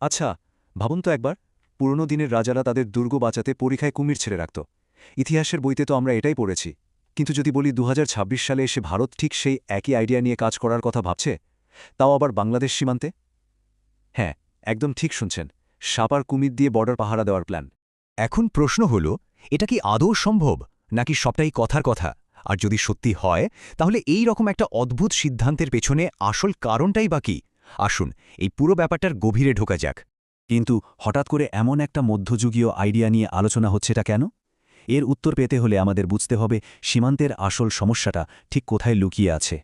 আচ্ছা, ভাবুন তো একবার, পুরনো দিনের রাজারা তাদের দুর্গ বাঁচাতে পরিখায় কুমির ছেড়ে রাখত। ইতিহাসের বইতে তো আমরা এটাই পড়েছি। কিন্তু যদি বলি ২০২৬ সালে এসে ভারত ঠিক সেই একই আইডিয়া নিয়ে কাজ করার কথা ভাবছে, তাও আবার বাংলাদেশ সীমান্তে। হ্যাঁ, একদম ঠিক শুনছেন, সাপ আর কুমির দিয়ে বর্ডার পাহারা দেওয়ার প্ল্যান। এখন প্রশ্ন হল, এটা কি আদৌ সম্ভব, নাকি সবটাই কথার কথা? আর যদি সত্যি হয়, তাহলে এই রকম একটা অদ্ভুত সিদ্ধান্তের পেছনে আসল কারণটাই বা কি? আসুন, এই পুরো ব্যাপারটার গভীরে ঢোকা যাক। কিন্তু হঠাৎ করে এমন একটা মধ্যযুগীয় আইডিয়া নিয়ে আলোচনা হচ্ছেটা কেন? এর উত্তর পেতে হলে আমাদের বুঝতে হবে সীমান্তের আসল সমস্যাটা ঠিক কোথায় লুকিয়ে আছে।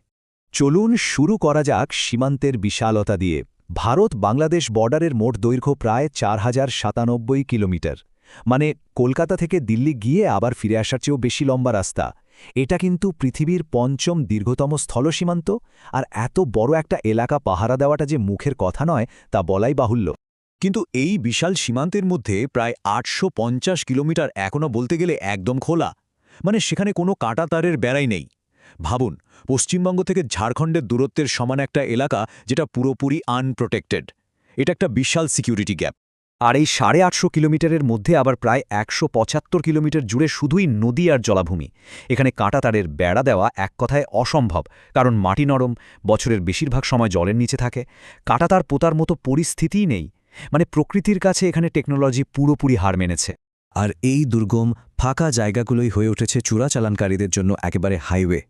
চলুন শুরু করা যাক সীমান্তের বিশালতা দিয়ে। ভারত বাংলাদেশ বর্ডারের মোট দৈর্ঘ্য প্রায় ৪,০৯৭ কিলোমিটার। মানে কলকাতা থেকে দিল্লি গিয়ে আবার ফিরে আসার চেয়েও বেশি লম্বা রাস্তা। এটা কিন্তু পৃথিবীর পঞ্চম দীর্ঘতম স্থলসীমান্ত, আর এত বড় একটা এলাকা পাহারা দেওয়াটা যে মুখের কথা নয় তা বলাই বাহুল্য। কিন্তু এই বিশাল সীমান্তের মধ্যে প্রায় ৮৫০ কিলোমিটার এখনও বলতে গেলে একদম খোলা। মানে সেখানে কোনো কাঁটা তারের বেড়াই নেই। ভাবুন, পশ্চিমবঙ্গ থেকে ঝাড়খণ্ডের দূরত্বের সমান একটা এলাকা যেটা পুরোপুরি আনপ্রোটেক্টেড। এটা একটা বিশাল সিকিউরিটি গ্যাপ। আর এই ৮৫০ কিলোমিটারের মধ্যে আবার প্রায় ১৭৫ কিলোমিটার জুড়ে শুধুই নদী আর জলাভূমি। এখানে কাঁটাতারের বেড়া দেওয়া এক কথায় অসম্ভব, কারণ মাটি নরম, বছরের বেশিরভাগ সময় জলের নিচে থাকে। কাঁটাতার পোতার মতো পরিস্থিতিই নেই। মানে প্রকৃতির কাছে এখানে টেকনোলজি পুরোপুরি হার মেনেছে। আর এই দুর্গম ফাঁকা জায়গাগুলোই হয়ে উঠেছে চোরাচালানকারীদের জন্য একেবারে হাইওয়ে।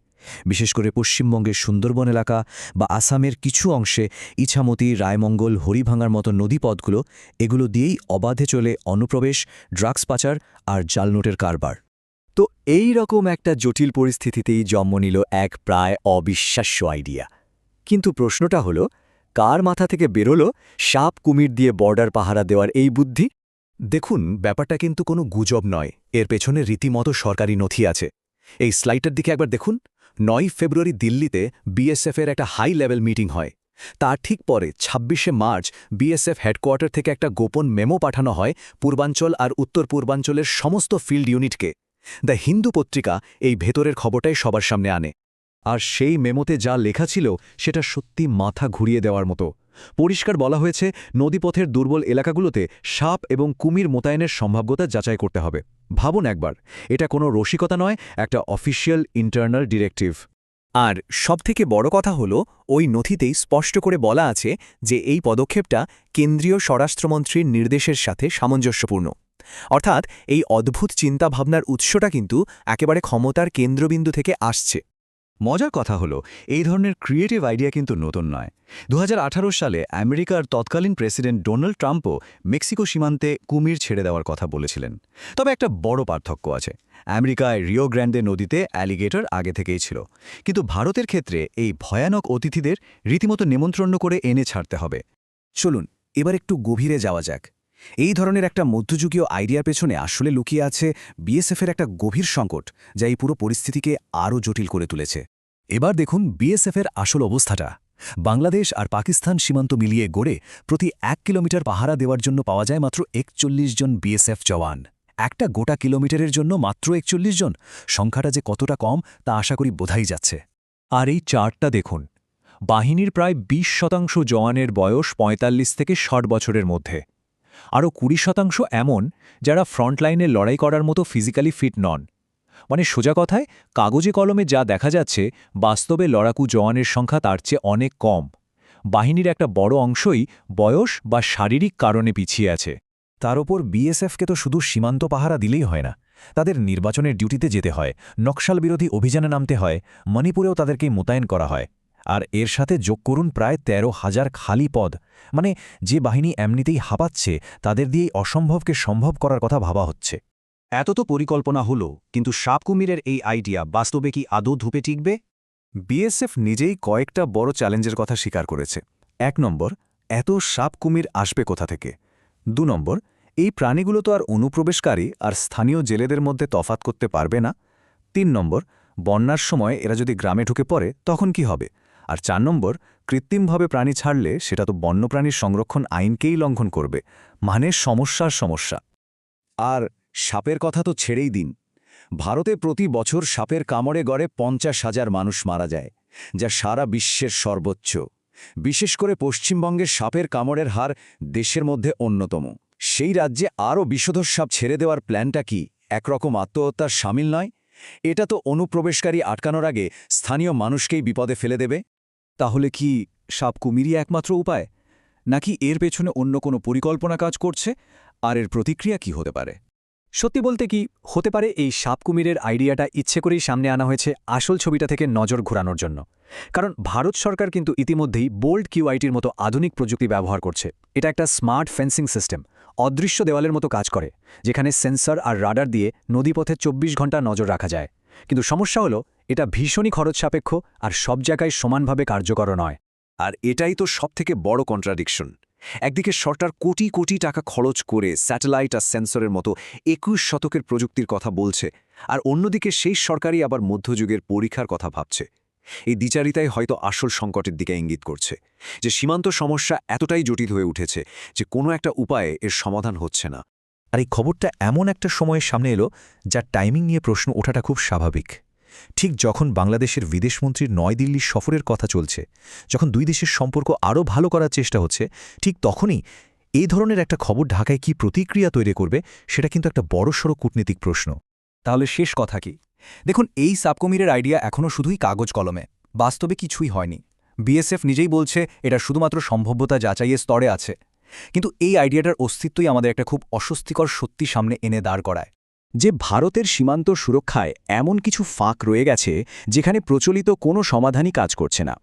বিশেষ করে পশ্চিমবঙ্গের সুন্দরবন এলাকা বা আসামের কিছু অংশে ইছামতি, রায়মঙ্গল, হরিভাঙার মতো নদীপথগুলো, এগুলো দিয়েই অবাধে চলে অনুপ্রবেশ, ড্রাগস পাচার আর জালনোটের কারবার। তো এই রকম একটা জটিল পরিস্থিতিতেই জন্ম নিল এক প্রায় অবিশ্বাস্য আইডিয়া। কিন্তু প্রশ্নটা হলো, কার মাথা থেকে বেরোলো সাপ কুমির দিয়ে বর্ডার পাহারা দেওয়ার এই বুদ্ধি? দেখুন, ব্যাপারটা কিন্তু কোনো গুজব নয়, এর পেছনে রীতিমতো সরকারি নথি আছে। এই স্লাইডটার দিকে একবার দেখুন। ৯ ফেব্রুয়ারি দিল্লিতে বিএসএফের একটা হাই লেভেল মিটিং হয়। তার ঠিক পরে ২৬শে মার্চ বিএসএফ হেডকোয়ার্টার থেকে একটা গোপন মেমো পাঠানো হয় পূর্বাঞ্চল আর উত্তর পূর্বাঞ্চলের সমস্ত ফিল্ড ইউনিটকে। দ্য হিন্দু পত্রিকা এই ভেতরের খবরটাই সবার সামনে আনে। আর সেই মেমোতে যা লেখা ছিল সেটা সত্যি মাথা ঘুরিয়ে দেওয়ার মতো। পরিষ্কার বলা হয়েছে, নদীপথের দুর্বল এলাকাগুলোতে সাপ এবং কুমির মোতায়েনের সম্ভাব্যতা যাচাই করতে হবে। ভাবুন একবার, এটা কোনো রসিকতা নয়, একটা অফিসিয়াল ইন্টারনাল ডিরেক্টিভ। আর সবথেকে বড় কথা হলো, ওই নথিতেই স্পষ্ট করে বলা আছে যে এই পদক্ষেপটা কেন্দ্রীয় স্বরাষ্ট্রমন্ত্রীর নির্দেশের সাথে সামঞ্জস্যপূর্ণ। অর্থাৎ এই অদ্ভুত চিন্তাভাবনার উৎসটা কিন্তু একেবারে ক্ষমতার কেন্দ্রবিন্দু থেকে আসছে। মজার কথা হলো, এই ধরনের ক্রিয়েটিভ আইডিয়া কিন্তু নতুন নয়। ২০১৮ সালে আমেরিকার তৎকালীন প্রেসিডেন্ট ডোনাল্ড ট্রাম্পও মেক্সিকো সীমান্তে কুমির ছেড়ে দেওয়ার কথা বলেছিলেন। তবে একটা বড় পার্থক্য আছে। আমেরিকায় রিও গ্র্যান্ডে নদীতে অ্যালিগেটর আগে থেকেই ছিল, কিন্তু ভারতের ক্ষেত্রে এই ভয়ানক অতিথিদের রীতিমতো নেমন্ত্রণ করে এনে ছাড়তে হবে। চলুন এবার একটু গভীরে যাওয়া যাক। এই ধরনের একটা মধ্যযুগীয় আইডিয়ার পেছনে আসলে লুকিয়ে আছে বিএসএফের একটা গভীর সংকট, যা এই পুরো পরিস্থিতিকে আরও জটিল করে তুলেছে। এবার দেখুন বিএসএফের আসল অবস্থাটা। বাংলাদেশ আর পাকিস্তান সীমান্ত মিলিয়ে গড়ে প্রতি ১ কিলোমিটার পাহারা দেওয়ার জন্য পাওয়া যায় মাত্র ৪১ জন বিএসএফ জওয়ান। একটা গোটা কিলোমিটারের জন্য মাত্র ৪১ জন। সংখ্যাটা যে কতটা কম তা আশা করি বোঝাই যাচ্ছে। আর এই চার্টটা দেখুন, বাহিনীর প্রায় ২০% জওয়ানের বয়স ৪৫ থেকে ৬০ বছরের মধ্যে। আরও ২০% এমন যারা ফ্রন্টলাইনে লড়াই করার মতো ফিজিক্যালি ফিট নন। মানে সোজা কথায়, কাগজে কলমে যা দেখা যাচ্ছে, বাস্তবে লড়াকু জওয়ানের সংখ্যা তার চেয়ে অনেক কম। বাহিনীর একটা বড় অংশই বয়স বা শারীরিক কারণে পিছিয়ে আছে। তার ওপর বিএসএফকে তো শুধু সীমান্ত পাহারা দিলেই হয় না, তাদের নির্বাচনের ডিউটিতে যেতে হয়, নকশাল বিরোধী অভিযানে নামতে হয়, মণিপুরেও তাদেরকে মোতায়েন করা হয়। আর এর সাথে যোগ করুন প্রায় ১৩,০০০ খালি পদ। মানে যে বাহিনী এমনিতেই হাঁপাচ্ছে, তাদের দিয়েই অসম্ভবকে সম্ভব করার কথা ভাবা হচ্ছে। এত তো পরিকল্পনা হলো, কিন্তু সাপ কুমিরের এই আইডিয়া বাস্তবে কি আদৌ ধুপে টিকবে? বিএসএফ নিজেই কয়েকটা বড় চ্যালেঞ্জের কথা স্বীকার করেছে। ১ নম্বর, এত সাপ কুমির আসবে কোথা থেকে? ২ নম্বর, এই প্রাণীগুলো তো আর অনুপ্রবেশকারী আর স্থানীয় জেলেদের মধ্যে তফাৎ করতে পারবে না। ৩ নম্বর, বন্যার সময় এরা যদি গ্রামে ঢুকে পড়ে তখন কি হবে? আর ৪ নম্বর, কৃত্রিমভাবে প্রাণী ছাড়লে সেটা তো বন্যপ্রাণীর সংরক্ষণ আইনকেই লঙ্ঘন করবে। মানে সমস্যার সমস্যা। আর সাপের কথা তো ছেড়েই দিন। ভারতে প্রতি বছর সাপের কামড়ে গড়ে ৫০,০০০ মানুষ মারা যায়, যা সারা বিশ্বের সর্বোচ্চ। বিশেষ করে পশ্চিমবঙ্গের সাপের কামড়ের হার দেশের মধ্যে অন্যতম। সেই রাজ্যে আরও বিষধর সাপ ছেড়ে দেওয়ার প্ল্যানটা কি একরকম আত্মহত্যার সামিল নয়? এটা তো অনুপ্রবেশকারী আটকানোর আগে স্থানীয় মানুষকেই বিপদে ফেলে দেবে। তাহলে কি সাপ কুমিরই একমাত্র উপায়, নাকি এর পেছনে অন্য কোনো পরিকল্পনা কাজ করছে? আর এর প্রতিক্রিয়া কি হতে পারে? সত্যি বলতে কি হতে পারে, এই সাপ কুমিরের আইডিয়াটা ইচ্ছে করেই সামনে আনা হয়েছে আসল ছবিটা থেকে নজর ঘোরানোর জন্য। কারণ ভারত সরকার কিন্তু ইতিমধ্যেই বোল্ড কিউআইটির মতো আধুনিক প্রযুক্তি ব্যবহার করছে। এটা একটা স্মার্ট ফেন্সিং সিস্টেম, অদৃশ্য দেওয়ালের মতো কাজ করে, যেখানে সেন্সর আর রাডার দিয়ে নদীপথে ২৪ ঘন্টা নজর রাখা যায়। কিন্তু সমস্যা হলো, এটা ভীষণই খরচ সাপেক্ষ আর সব জায়গায় সমানভাবে কার্যকর নয়। আর এটাই তো সবথেকে বড় কন্ট্রাডিকশন। একদিকে সরকার কোটি কোটি টাকা খরচ করে স্যাটেলাইট আর সেন্সরের মতো ২১ শতকের প্রযুক্তির কথা বলছে, আর অন্যদিকে সেই সরকারই আবার মধ্যযুগের পরীক্ষার কথা ভাবছে। এই দ্বিচারিতাই হয়তো আসল সংকটের দিকে ইঙ্গিত করছে, যে সীমান্ত সমস্যা এতটাই জটিল হয়ে উঠেছে যে কোনো একটা উপায়ে এর সমাধান হচ্ছে না। আর এই খবরটা এমন একটা সময়ের সামনে এলো যার টাইমিং নিয়ে প্রশ্ন ওঠাটা খুব স্বাভাবিক। ঠিক যখন বাংলাদেশের বিদেশমন্ত্রীর নয়াদিল্লির সফরের কথা চলছে, যখন দুই দেশের সম্পর্ক আরও ভালো করার চেষ্টা হচ্ছে, ঠিক তখনই এই ধরনের একটা খবর ঢাকায় কি প্রতিক্রিয়া তৈরি করবে, সেটা কিন্তু একটা বড়সড় কূটনীতিক প্রশ্ন। তাহলে শেষ কথা কি? দেখুন, এই সাবকমিরের আইডিয়া এখনও শুধুই কাগজ কলমে, বাস্তবে কিছুই হয়নি। বিএসএফ নিজেই বলছে এটা শুধুমাত্র সম্ভাব্যতা যাচাইয়ের স্তরে আছে। কিন্তু এই আইডিয়াটার অস্তিত্বই আমাদের একটা খুব অস্বস্তিকর সত্যি সামনে এনে দাঁড় করায়, যে ভারতের সীমান্ত সুরক্ষায় এমন কিছু ফাঁক রয়ে গেছে যেখানে প্রচলিত কোনো সমাধানই কাজ করছে না।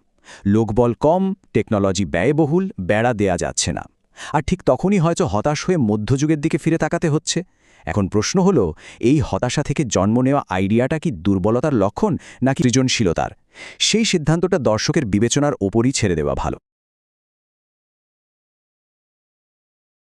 লোকবল কম, টেকনোলজি ব্যয়বহুল, বেড়া দেয়া যাচ্ছে না। আর ঠিক তখনই হয়তো হতাশ হয়ে মধ্যযুগের দিকে ফিরে তাকাতে হচ্ছে। এখন প্রশ্ন হলো, এই হতাশা থেকে জন্ম নেওয়া আইডিয়াটা কি দুর্বলতার লক্ষণ নাকি সৃজনশীলতার? সেই সিদ্ধান্তটা দর্শকের বিবেচনার ওপরই ছেড়ে দেওয়া ভালো।